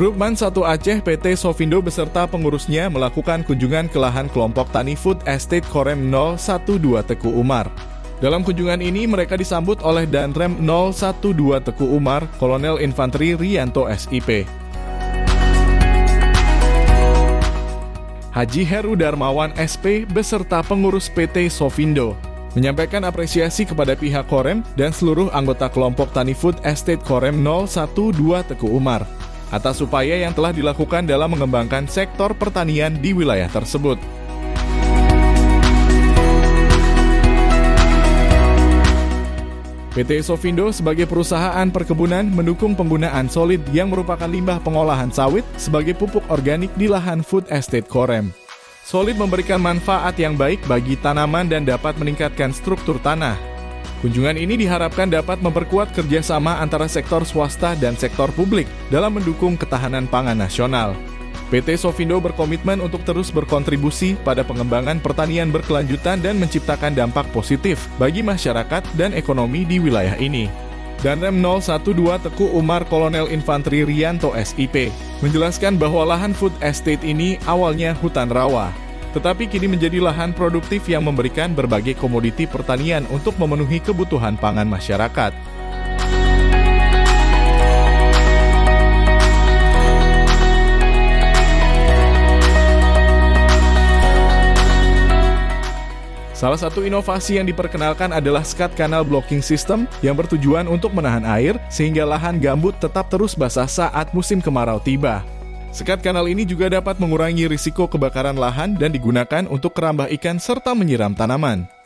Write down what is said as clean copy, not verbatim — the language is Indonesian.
Grup MAN 1 Aceh PT Sofindo beserta pengurusnya melakukan kunjungan ke lahan kelompok tani Food Estate Korem 012 Teku Umar. Dalam kunjungan ini mereka disambut oleh Danrem 012 Teku Umar, Kolonel Infanteri Rianto SIP. Haji Heru Darmawan SP beserta pengurus PT Sofindo menyampaikan apresiasi kepada pihak Korem dan seluruh anggota kelompok tani Food Estate Korem 012 Teku Umar atas upaya yang telah dilakukan dalam mengembangkan sektor pertanian di wilayah tersebut. PT Sofindo sebagai perusahaan perkebunan mendukung penggunaan solid yang merupakan limbah pengolahan sawit sebagai pupuk organik di lahan Food Estate Korem. Solid memberikan manfaat yang baik bagi tanaman dan dapat meningkatkan struktur tanah. Kunjungan ini diharapkan dapat memperkuat kerjasama antara sektor swasta dan sektor publik dalam mendukung ketahanan pangan nasional. PT Sofindo berkomitmen untuk terus berkontribusi pada pengembangan pertanian berkelanjutan dan menciptakan dampak positif bagi masyarakat dan ekonomi di wilayah ini. Danrem 012 Teku Umar Kolonel Infanteri Rianto SIP menjelaskan bahwa lahan Food Estate ini awalnya hutan rawa, tetapi kini menjadi lahan produktif yang memberikan berbagai komoditi pertanian untuk memenuhi kebutuhan pangan masyarakat. Salah satu inovasi yang diperkenalkan adalah Skat Canal Blocking System yang bertujuan untuk menahan air sehingga lahan gambut tetap terus basah saat musim kemarau tiba. Skat kanal ini juga dapat mengurangi risiko kebakaran lahan dan digunakan untuk kerambah ikan serta menyiram tanaman.